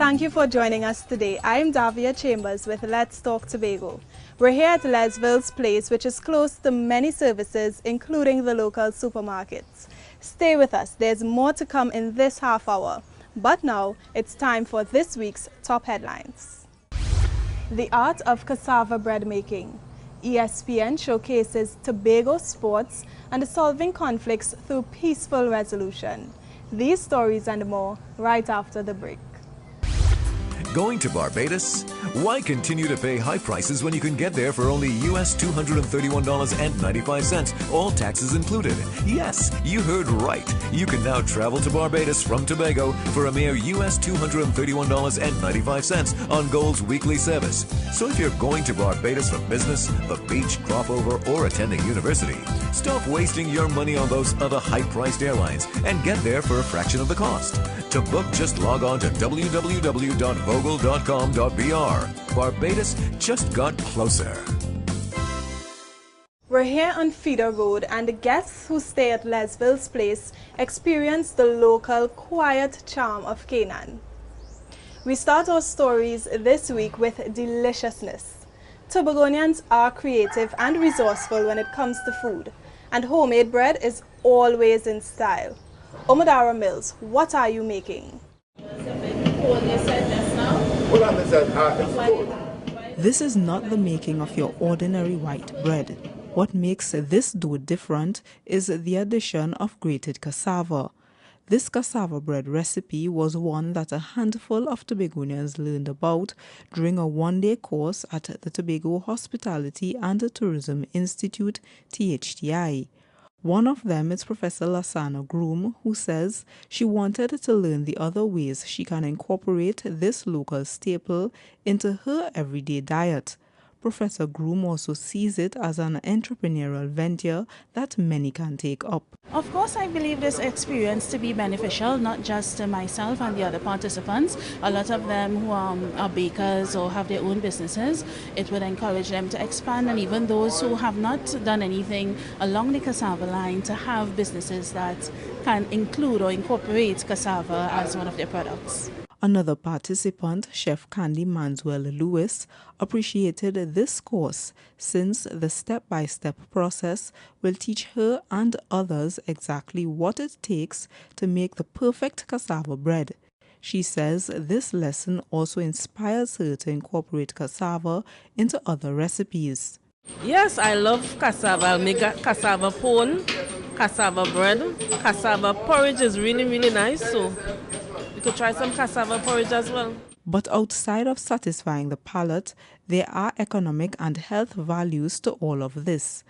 Thank you for joining us today. I'm Davia Chambers with Let's Talk Tobago. We're here at Lesville's Place, which is close to many services, including the local supermarkets. Stay with us. There's more to come in this half hour. But now, it's time for this week's top headlines. The art of cassava bread making. ESPN showcases Tobago sports and solving conflicts through peaceful resolution. These stories and more right after the break. Going to Barbados? Why continue to pay high prices when you can get there for only US $231.95, all taxes included? Yes, you heard right. You can now travel to Barbados from Tobago for a mere US $231.95 on Gold's weekly service. So if you're going to Barbados for business, the beach, crop over, or attending university, stop wasting your money on those other high-priced airlines and get there for a fraction of the cost. To book, just log on to www.vogel.com.br. Barbados just got closer. We're here on Feeder Road, and the guests who stay at Lesville's Place experience the local quiet charm of Canaan. We start our stories this week with deliciousness. Tobagonians are creative and resourceful when it comes to food, and homemade bread is always in style. Omadara Mills, what are you making? This is not the making of your ordinary white bread. What makes this dough different is the addition of grated cassava. This cassava bread recipe was one that a handful of Tobagonians learned about during a one-day course at the Tobago Hospitality and Tourism Institute, THTI. One of them is Professor Lasana Groom, who says she wanted to learn the other ways she can incorporate this local staple into her everyday diet. Professor Groom also sees it as an entrepreneurial venture that many can take up. Of course, I believe this experience to be beneficial, not just to myself and the other participants. A lot of them who are bakers or have their own businesses, it would encourage them to expand, and even those who have not done anything along the cassava line to have businesses that can include or incorporate cassava as one of their products. Another participant, Chef Candy Manswell Lewis, appreciated this course since the step-by-step process will teach her and others exactly what it takes to make the perfect cassava bread. She says this lesson also inspires her to incorporate cassava into other recipes. Yes, I love cassava. I'll make a cassava pone, cassava bread. Cassava porridge is really, really nice, so you could try some cassava porridge as well. But outside of satisfying the palate, there are economic and health values to all of this.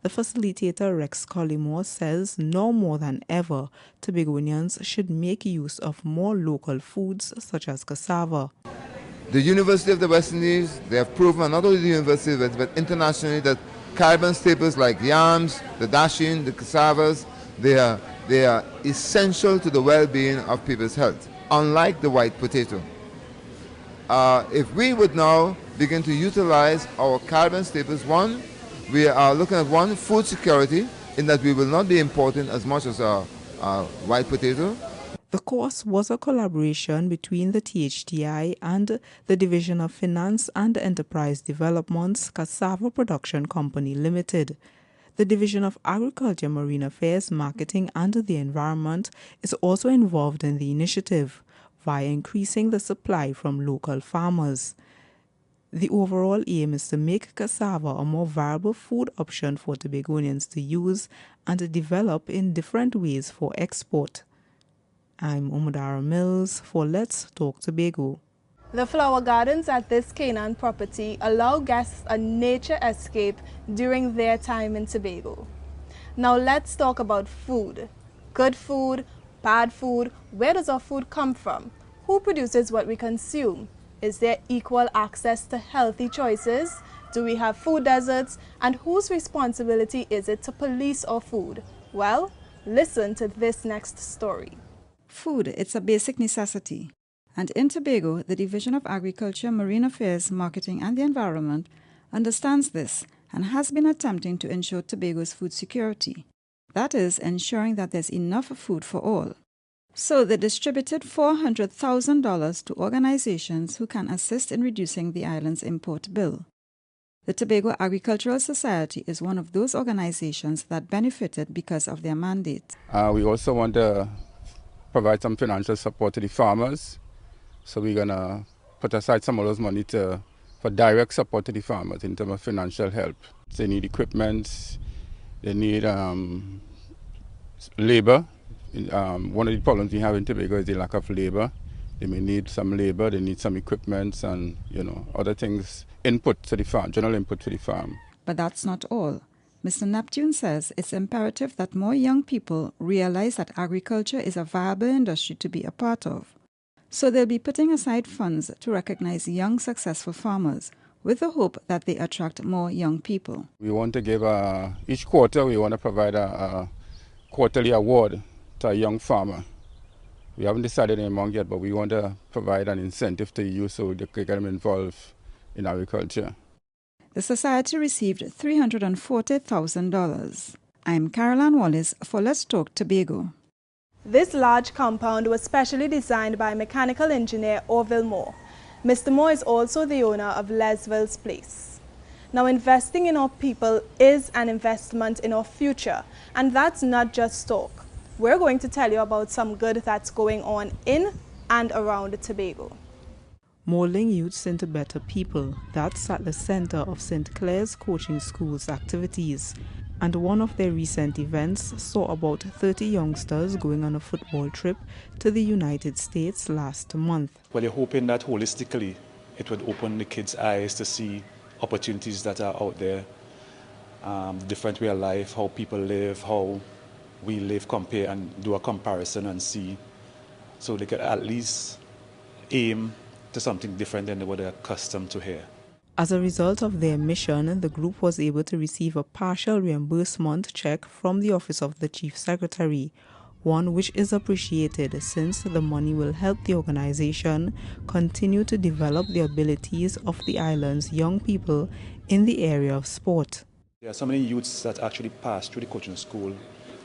The facilitator Rex Collymore says no more than ever, Tobagonians should make use of more local foods such as cassava. The University of the West Indies, they have proven, not only the university but internationally, that Caribbean staples like yams, the dashin, the cassavas, they are essential to the well-being of people's health, unlike the white potato. If we would now begin to utilize our Caribbean staples, one, we are looking at food security, in that we will not be importing as much as white potato. The course was a collaboration between the THTI and the Division of Finance and Enterprise Development's Cassava Production Company Limited. The Division of Agriculture, Marine Affairs, Marketing and the Environment is also involved in the initiative via increasing the supply from local farmers. The overall aim is to make cassava a more viable food option for Tobagonians to use and develop in different ways for export. I'm Omadara Mills for Let's Talk Tobago. The flower gardens at this Canaan property allow guests a nature escape during their time in Tobago. Now let's talk about food. Good food, bad food, where does our food come from? Who produces what we consume? Is there equal access to healthy choices? Do we have food deserts? And whose responsibility is it to police our food? Well, listen to this next story. Food, it's a basic necessity. And in Tobago, the Division of Agriculture, Marine Affairs, Marketing and the Environment understands this and has been attempting to ensure Tobago's food security. That is, ensuring that there's enough food for all. So they distributed $400,000 to organizations who can assist in reducing the island's import bill. The Tobago Agricultural Society is one of those organizations that benefited because of their mandate. We also want to provide some financial support to the farmers. So we're going to put aside some of those money for direct support to the farmers in terms of financial help. They need equipment, they need labor. One of the problems we have in Tobago is the lack of labor. They may need some labor, they need some equipment and, other things, input to the farm, general input to the farm. But that's not all. Mr. Neptune says it's imperative that more young people realize that agriculture is a viable industry to be a part of. So they'll be putting aside funds to recognize young successful farmers with the hope that they attract more young people. We want to give, each quarter, we want to provide a quarterly award to a young farmer. We haven't decided any amount yet, but we want to provide an incentive to youth so they can get them involved in agriculture. The society received $340,000. I'm Caroline Wallace for Let's Talk Tobago. This large compound was specially designed by mechanical engineer Orville Moore. Mr. Moore is also the owner of Lesville's Place. Now, investing in our people is an investment in our future, and that's not just talk. We're going to tell you about some good that's going on in and around Tobago. Molding youths into better people, that's at the center of St. Clair's Coaching School's activities. And one of their recent events saw about 30 youngsters going on a football trip to the United States last month. Well, you're hoping that holistically it would open the kids' eyes to see opportunities that are out there, different way of life, how people live, how we live, compare and do a comparison and see, so they could at least aim to something different than what they're accustomed to here. As a result of their mission, the group was able to receive a partial reimbursement check from the Office of the Chief Secretary, one which is appreciated since the money will help the organization continue to develop the abilities of the island's young people in the area of sport. There are so many youths that actually pass through the coaching school,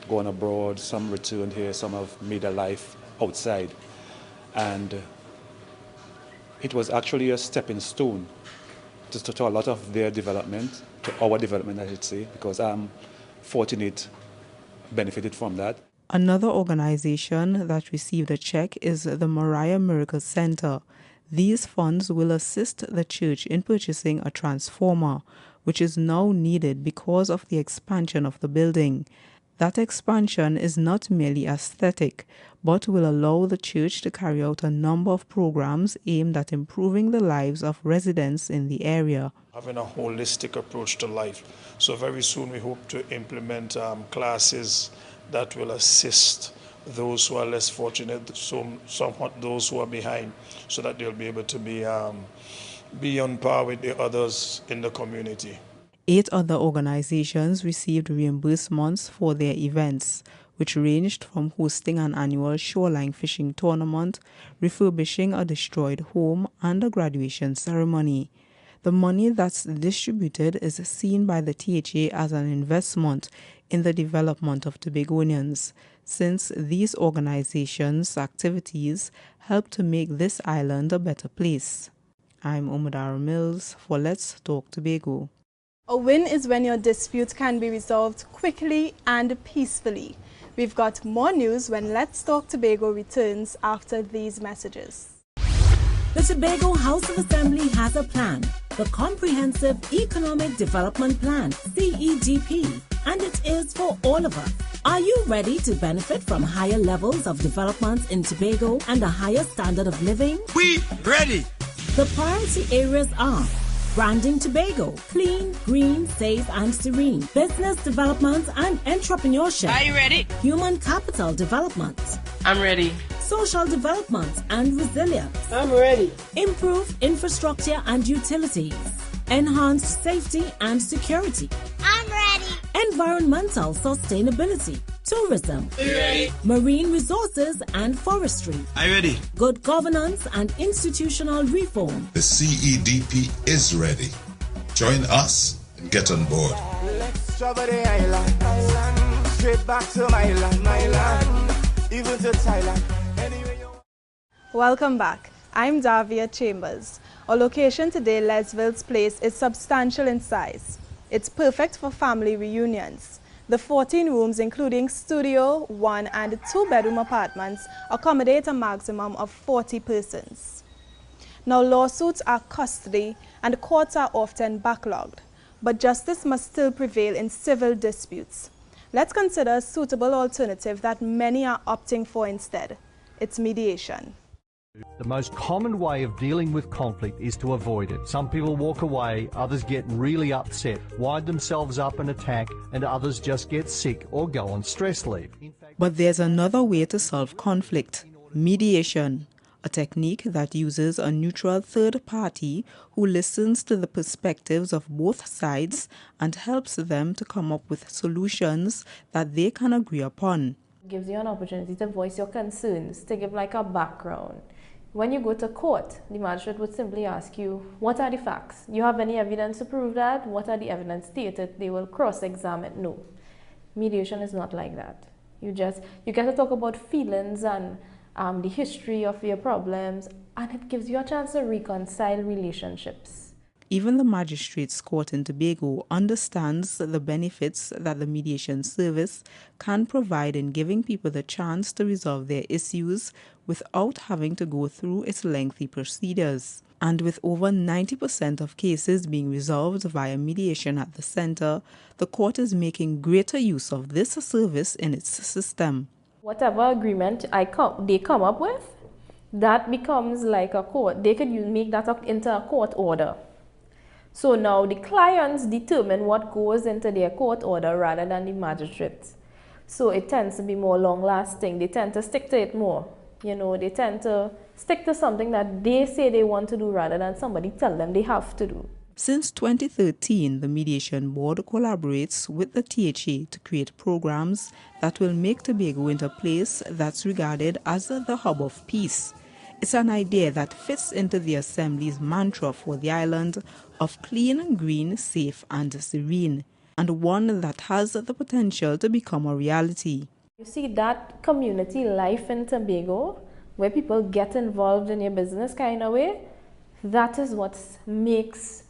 gone abroad, some returned here, some have made a life outside. And it was actually a stepping stone to a lot of their development, to our development, I should say, because I'm fortunate, benefited from that. Another organization that received a check is the Mariah Miracle Center. These funds will assist the church in purchasing a transformer, which is now needed because of the expansion of the building. That expansion is not merely aesthetic, but will allow the church to carry out a number of programs aimed at improving the lives of residents in the area. Having a holistic approach to life. So very soon we hope to implement classes that will assist those who are less fortunate, somewhat those who are behind, so that they'll be able to be on par with the others in the community. 8 other organizations received reimbursements for their events, which ranged from hosting an annual shoreline fishing tournament, refurbishing a destroyed home, and a graduation ceremony. The money that's distributed is seen by the THA as an investment in the development of Tobagonians, since these organizations' activities help to make this island a better place. I'm Omadara Mills for Let's Talk Tobago. A win is when your dispute can be resolved quickly and peacefully. We've got more news when Let's Talk Tobago returns after these messages. The Tobago House of Assembly has a plan, the Comprehensive Economic Development Plan, CEDP, and it is for all of us. Are you ready to benefit from higher levels of development in Tobago and a higher standard of living? We ready! The priority areas are branding Tobago, clean, green, safe and serene. Business development and entrepreneurship. Are you ready? Human capital development. I'm ready. Social development and resilience. I'm ready. Improved infrastructure and utilities. Enhanced safety and security. I'm ready. Environmental sustainability. Tourism. Are you ready? Marine resources and forestry. Are you ready? Good governance and institutional reform. The CEDP is ready. Join us and get on board. Let's travel the island, straight back to my land, even to Thailand. Welcome back. I'm Davia Chambers. Our location today, Lesville's Place, is substantial in size. It's perfect for family reunions. The 14 rooms, including studio, 1 and 2 bedroom apartments, accommodate a maximum of 40 persons. Now, lawsuits are costly and courts are often backlogged, but justice must still prevail in civil disputes. Let's consider a suitable alternative that many are opting for instead. It's mediation. The most common way of dealing with conflict is to avoid it. Some people walk away, others get really upset, wind themselves up and attack, and others just get sick or go on stress leave. But there's another way to solve conflict: mediation, a technique that uses a neutral third party who listens to the perspectives of both sides and helps them to come up with solutions that they can agree upon. It gives you an opportunity to voice your concerns, to give like a background. When you go to court, the magistrate would simply ask you, what are the facts? You have any evidence to prove that? What are the evidence stated? They will cross-examine. No. Mediation is not like that. You get to talk about feelings and the history of your problems, and it gives you a chance to reconcile relationships. Even the Magistrates Court in Tobago understands the benefits that the mediation service can provide in giving people the chance to resolve their issues without having to go through its lengthy procedures. And with over 90% of cases being resolved via mediation at the centre, the court is making greater use of this service in its system. Whatever agreement they come up with, that becomes like a court. They could make that into a court order. So now the clients determine what goes into their court order rather than the magistrates. So it tends to be more long-lasting. They tend to stick to it more. They tend to stick to something that they say they want to do rather than somebody tell them they have to do. Since 2013, the Mediation Board collaborates with the THA to create programs that will make Tobago into a place that's regarded as the hub of peace. It's an idea that fits into the Assembly's mantra for the island of clean, green, safe and serene, and one that has the potential to become a reality. You see that community life in Tobago, where people get involved in your business kind of way, that is what makes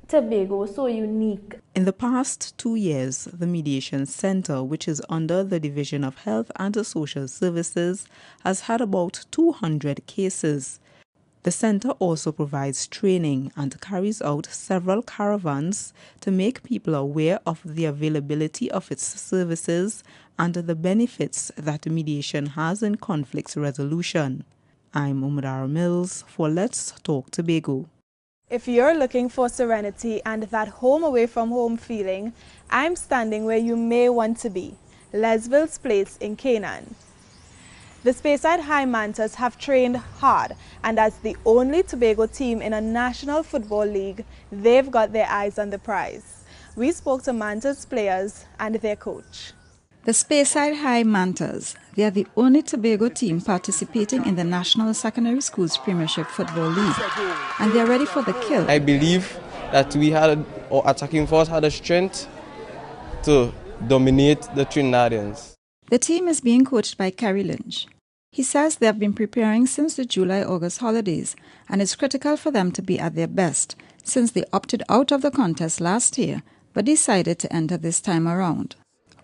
Tobago so unique. In the past 2 years, the Mediation Centre, which is under the Division of Health and Social Services, has had about 200 cases. The centre also provides training and carries out several caravans to make people aware of the availability of its services and the benefits that mediation has in conflict resolution. I'm Umadara Mills for Let's Talk Tobago. If you're looking for serenity and that home away from home feeling, I'm standing where you may want to be, Lesville's Place in Canaan. The Speyside High Mantas have trained hard, and as the only Tobago team in a national football league, they've got their eyes on the prize. We spoke to Mantas players and their coach. The Speyside High Mantas, they are the only Tobago team participating in the National Secondary Schools Premiership Football League, and they are ready for the kill. I believe that our attacking force had the strength to dominate the Trinidadians. The team is being coached by Kerry Lynch. He says they have been preparing since the July-August holidays, and it's critical for them to be at their best since they opted out of the contest last year but decided to enter this time around.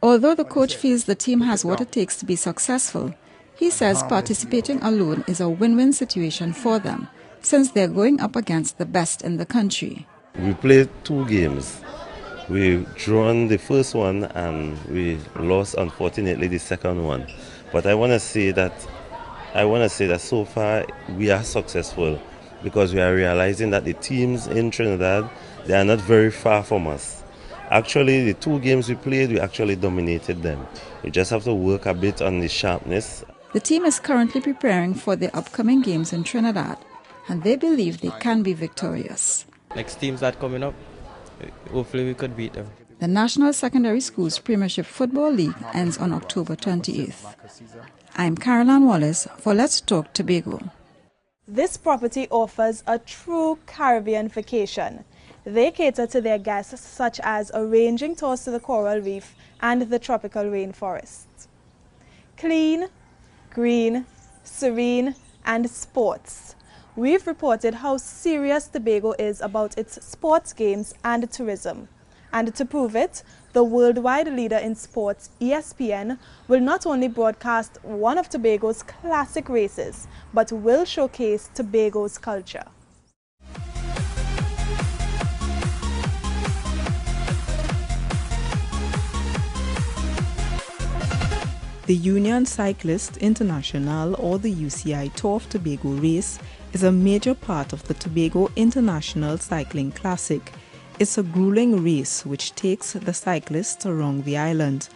Although the coach feels the team has what it takes to be successful, he says participating alone is a win-win situation for them since they're going up against the best in the country. We played 2 games. We drawn the first one and we lost, unfortunately, the second one. But I want to say that so far we are successful because we are realizing that the teams in Trinidad, they are not very far from us. Actually, the 2 games we played, we actually dominated them. We just have to work a bit on the sharpness. The team is currently preparing for the upcoming games in Trinidad, and they believe they can be victorious. Next teams that coming up, hopefully we could beat them. The National Secondary Schools Premiership Football League ends on October 28th. I'm Caroline Wallace for Let's Talk Tobago. This property offers a true Caribbean vacation. They cater to their guests such as arranging tours to the coral reef and the tropical rainforests. Clean, green, serene and sports. We've reported how serious Tobago is about its sports games and tourism. And to prove it, the worldwide leader in sports, ESPN, will not only broadcast one of Tobago's classic races, but will showcase Tobago's culture. The Union Cyclist International, or the UCI Tour of Tobago race, is a major part of the Tobago International Cycling Classic. It's a grueling race which takes the cyclists around the island.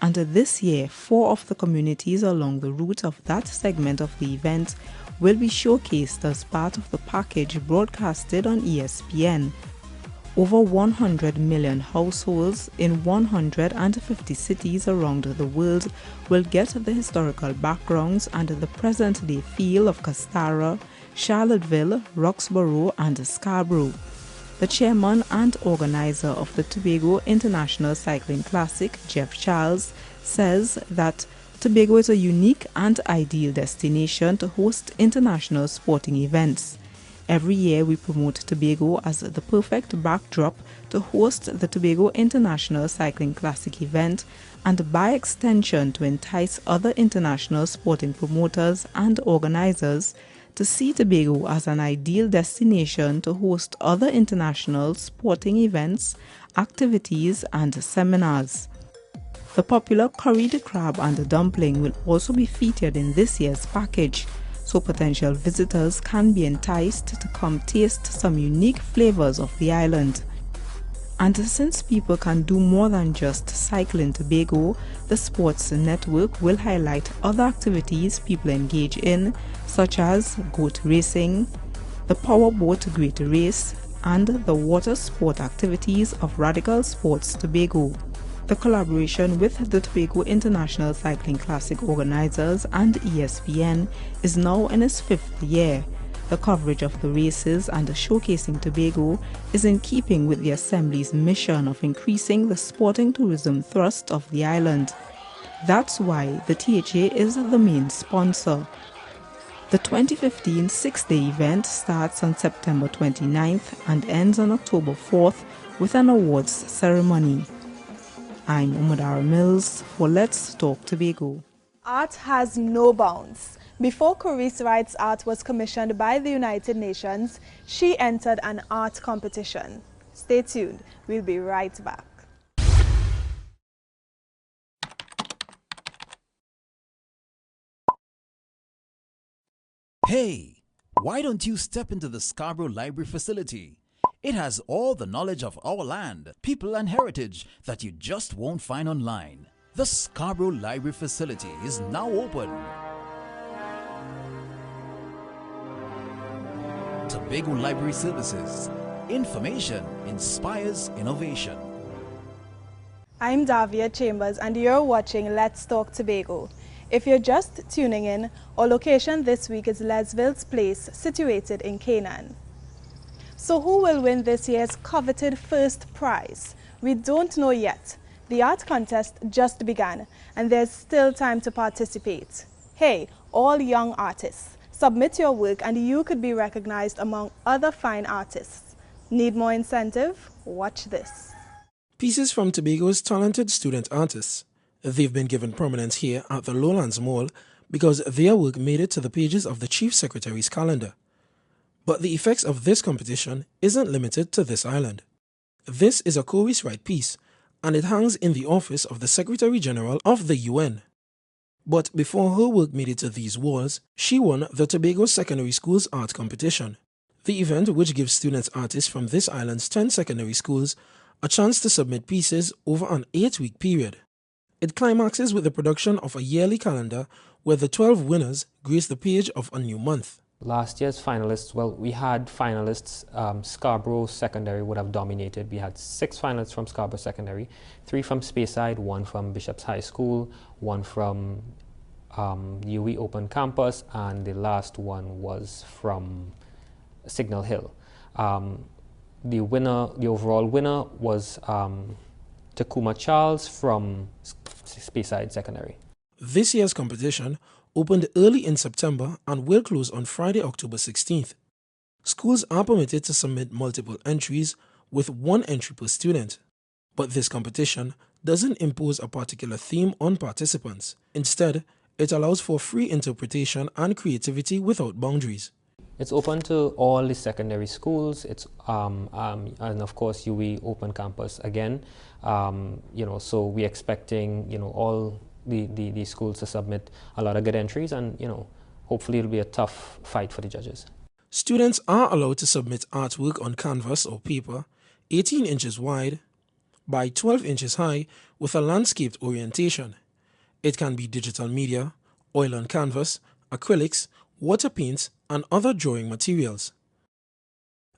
And this year, 4 of the communities along the route of that segment of the event will be showcased as part of the package broadcasted on ESPN. Over 100 million households in 150 cities around the world will get the historical backgrounds and the present-day feel of Cassava, Charlottesville, Roxborough and Scarborough. The chairman and organizer of the Tobago International Cycling Classic, Jeff Charles, says that Tobago is a unique and ideal destination to host international sporting events. Every year we promote Tobago as the perfect backdrop to host the Tobago International Cycling Classic event and by extension to entice other international sporting promoters and organizers to see Tobago as an ideal destination to host other international sporting events, activities and seminars. The popular curried crab and dumpling will also be featured in this year's package, so potential visitors can be enticed to come taste some unique flavors of the island. And since people can do more than just cycle in Tobago, the Sports Network will highlight other activities people engage in, such as goat racing, the powerboat Great Race, and the water sport activities of Radical Sports Tobago. The collaboration with the Tobago International Cycling Classic organizers and ESPN is now in its 5th year. The coverage of the races and showcasing Tobago is in keeping with the Assembly's mission of increasing the sporting tourism thrust of the island. That's why the THA is the main sponsor. The 2015 6-day event starts on September 29th and ends on October 4th with an awards ceremony. I'm Umadara Mills for Let's Talk Tobago. Art has no bounds. Before Clarice Wright's art was commissioned by the United Nations, she entered an art competition. Stay tuned. We'll be right back. Hey, why don't you step into the Scarborough Library facility? It has all the knowledge of our land, people and heritage that you just won't find online. The Scarborough Library facility is now open. Tobago Library Services. Information inspires innovation. I'm Davia Chambers and you're watching Let's Talk Tobago. If you're just tuning in, our location this week is Lesville's Place, situated in Canaan. So who will win this year's coveted first prize? We don't know yet. The art contest just began and there's still time to participate. Hey, all young artists, submit your work and you could be recognized among other fine artists. Need more incentive? Watch this. Pieces from Tobago's talented student artists. They've been given prominence here at the Lowlands Mall because their work made it to the pages of the Chief Secretary's calendar. But the effects of this competition isn't limited to this island. This is a Clarice Wright piece, and it hangs in the office of the Secretary General of the UN. But before her work made it to these walls, she won the Tobago Secondary Schools Art Competition, the event which gives student artists from this island's 10 secondary schools a chance to submit pieces over an 8-week period. It climaxes with the production of a yearly calendar where the 12 winners grace the page of a new month. Last year's finalists, well, we had finalists, Scarborough Secondary would have dominated. We had 6 finalists from Scarborough Secondary, 3 from Speyside, 1 from Bishop's High School, 1 from UE Open Campus, and the last one was from Signal Hill. The overall winner was Takuma Charles from Speyside Secondary. This year's competition opened early in September and will close on Friday, October 16th. Schools are permitted to submit multiple entries with one entry per student. But this competition doesn't impose a particular theme on participants. Instead, it allows for free interpretation and creativity without boundaries. It's open to all the secondary schools. It's and of course UWI Open Campus again. So we're expecting all the schools to submit a lot of good entries, and hopefully it'll be a tough fight for the judges. Students are allowed to submit artwork on canvas or paper, 18 inches wide by 12 inches high, with a landscaped orientation. It can be digital media, oil on canvas, acrylics, water paints, and other drawing materials.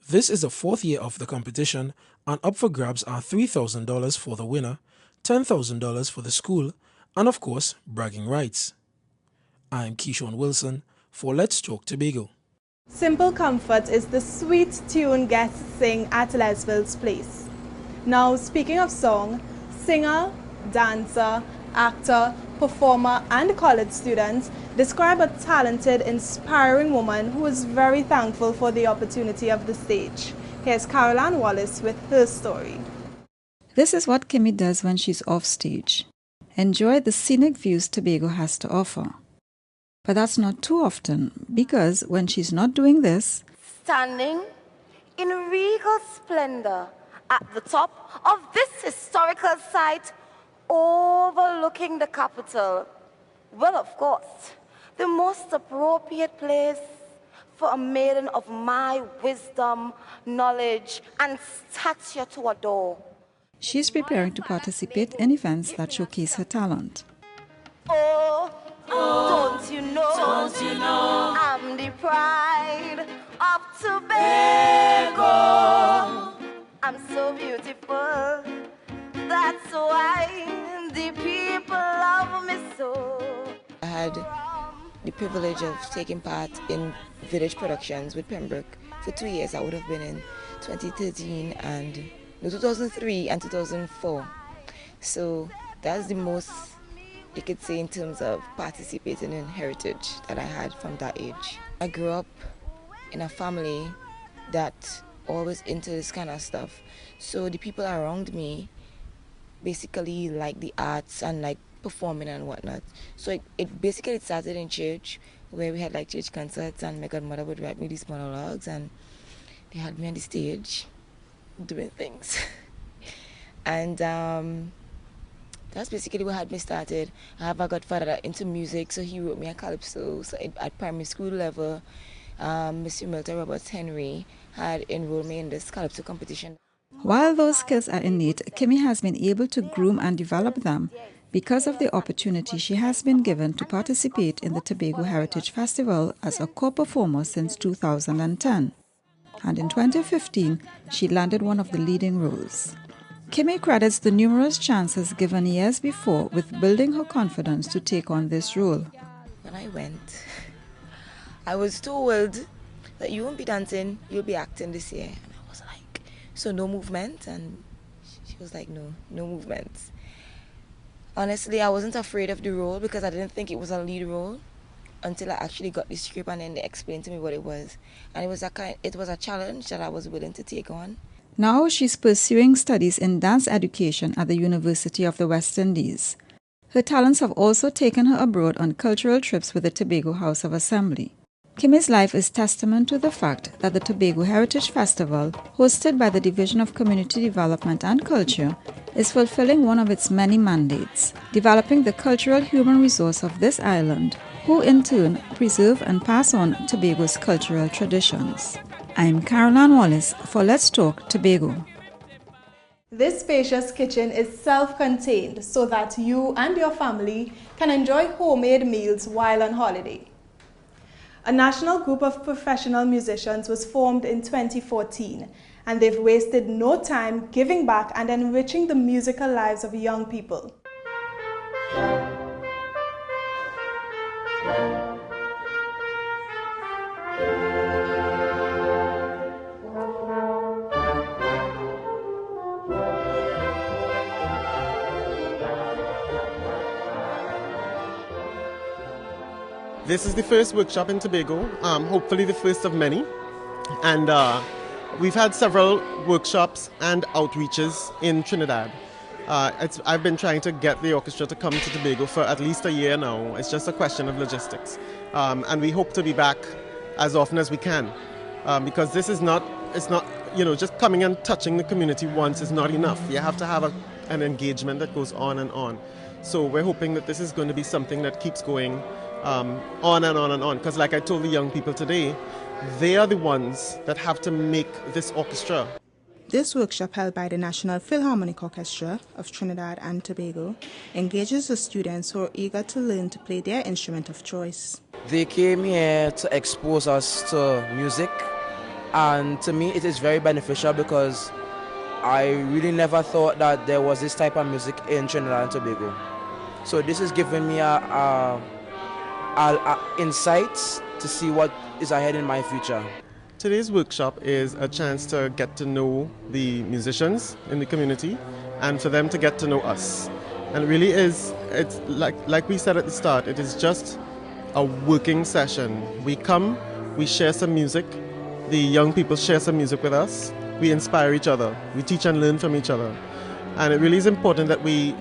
This is the fourth year of the competition, and up for grabs are $3,000 for the winner, $10,000 for the school, and of course, bragging rights. I'm Keyshawn Wilson for Let's Talk Tobago. Simple Comfort is the sweet tune guests sing at Lesville's Place. Now, speaking of song, singer, dancer, actor, performer, and college students describe a talented, inspiring woman who is very thankful for the opportunity of the stage. Here's Caroline Wallace with her story. This is what Kimmy does when she's off stage. Enjoy the scenic views Tobago has to offer. But that's not too often, because when she's not doing this, standing in regal splendor at the top of this historical site overlooking the capital, well, of course, the most appropriate place for a maiden of my wisdom, knowledge, and stature to adore. she's preparing to participate in events that showcase her talent. Oh, don't you know, I'm the pride of Tobago. I'm so beautiful, that's why the people love me so. I had the privilege of taking part in village productions with Pembroke for 2 years. I would have been in 2013 and 2003 and 2004. So that's the most you could say in terms of participating in heritage that I had from that age. I grew up in a family that always into this kind of stuff. So the people around me basically like the arts and like performing and whatnot. So it basically started in church, where we had like church concerts, and my godmother would write me these monologues, and they had me on the stage doing things. And that's basically what had me started. I have a godfather that into music, so he wrote me a calypso. So at primary school level, Mr. Milton Roberts Henry had enrolled me in this calypso competition. While those skills are innate, Kimmy has been able to groom and develop them because of the opportunity she has been given to participate in the Tobago Heritage Festival as a co-performer since 2010. And in 2015, she landed one of the leading roles. Kimmy credits the numerous chances given years before with building her confidence to take on this role. When I went, I was told that you won't be dancing, you'll be acting this year. And I was like, so no movement? And she was like, no movement. Honestly, I wasn't afraid of the role because I didn't think it was a lead role until I actually got the script, and then they explained to me what it was. And it was a challenge that I was willing to take on. Now she's pursuing studies in dance education at the University of the West Indies. Her talents have also taken her abroad on cultural trips with the Tobago House of Assembly. Kimmy's life is testament to the fact that the Tobago Heritage Festival, hosted by the Division of Community Development and Culture, is fulfilling one of its many mandates, developing the cultural human resource of this island, who in turn preserve and pass on Tobago's cultural traditions. I'm Caroline Wallace for Let's Talk Tobago. This spacious kitchen is self-contained so that you and your family can enjoy homemade meals while on holiday. A national group of professional musicians was formed in 2014, and they've wasted no time giving back and enriching the musical lives of young people. This is the first workshop in Tobago, hopefully the first of many. And we've had several workshops and outreaches in Trinidad. I've been trying to get the orchestra to come to Tobago for at least a year now. It's just a question of logistics. And we hope to be back as often as we can. Because this is not, it's not, just coming and touching the community once is not enough. You have to have an engagement that goes on and on. So we're hoping that this is going to be something that keeps going on and on and on. Because like I told the young people today, they are the ones that have to make this orchestra. This workshop, held by the National Philharmonic Orchestra of Trinidad and Tobago, engages the students who are eager to learn to play their instrument of choice. They came here to expose us to music, and to me it is very beneficial because I really never thought that there was this type of music in Trinidad and Tobago. So this is giving me insights to see what is ahead in my future. Today's workshop is a chance to get to know the musicians in the community and for them to get to know us. And it really is, it's like we said at the start, it is just a working session. We come, we share some music, the young people share some music with us, we inspire each other, we teach and learn from each other. And it really is important that we're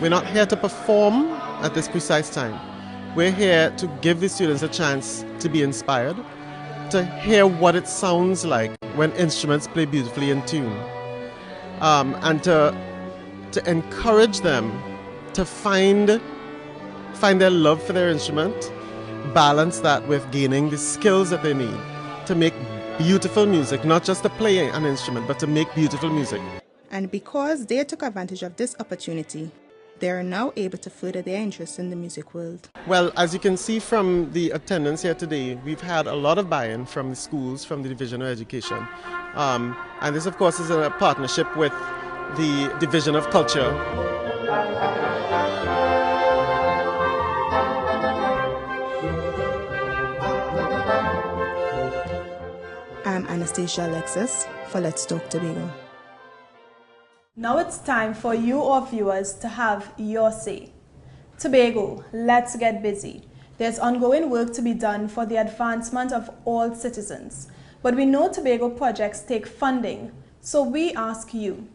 not here to perform at this precise time. We're here to give the students a chance to be inspired, to hear what it sounds like when instruments play beautifully in tune, and to encourage them to find their love for their instrument, balance that with gaining the skills that they need to make beautiful music, not just to play an instrument, but to make beautiful music. And because they took advantage of this opportunity, they are now able to further their interest in the music world. Well, as you can see from the attendance here today, we've had a lot of buy-in from the schools, from the Division of Education. And this, of course, is a partnership with the Division of Culture. I'm Anastasia Alexis for Let's Talk Tobago. Now it's time for you, our viewers, to have your say. Tobago, let's get busy. There's ongoing work to be done for the advancement of all citizens. But we know Tobago projects take funding, so we ask you,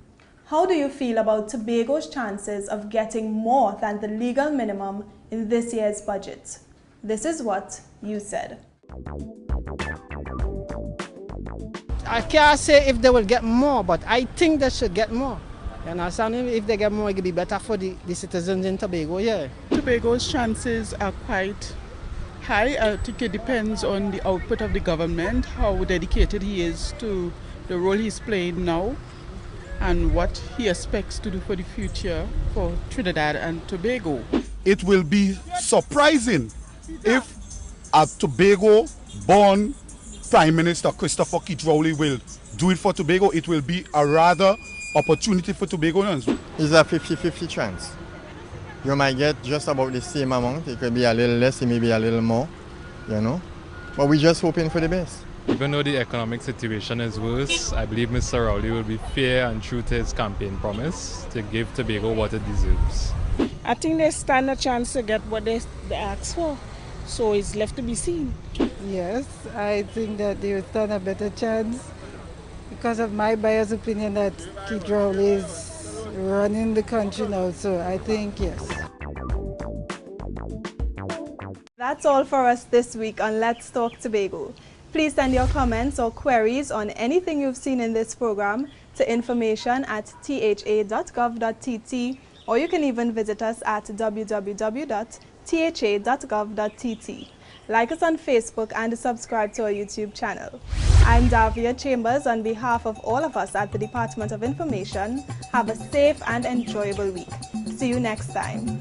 how do you feel about Tobago's chances of getting more than the legal minimum in this year's budget? This is what you said. I can't say if they will get more, but I think they should get more. You understand? If they get more, it will be better for the citizens in Tobago, yeah. Tobago's chances are quite high. I think it depends on the output of the government, how dedicated he is to the role he's playing now, and what he expects to do for the future for Trinidad and Tobago. It will be surprising if a Tobago-born Prime Minister Christopher Keith Rowley will do it for Tobago. It will be a rather opportunity for Tobagoans. It's a 50-50 chance. You might get just about the same amount. It could be a little less, it may be a little more, But we're just hoping for the best. Even though the economic situation is worse, I believe Mr. Rowley will be fair and true to his campaign promise to give Tobago what it deserves. I think they stand a chance to get what they ask for, so it's left to be seen. Yes, I think that they will stand a better chance because of my biased opinion that Keith Rowley is running the country now, so I think yes. That's all for us this week on Let's Talk Tobago. Please send your comments or queries on anything you've seen in this program to information@tha.gov.tt, or you can even visit us at www.tha.gov.tt. Like us on Facebook and subscribe to our YouTube channel. I'm Davia Chambers. On behalf of all of us at the Department of Information, have a safe and enjoyable week. See you next time.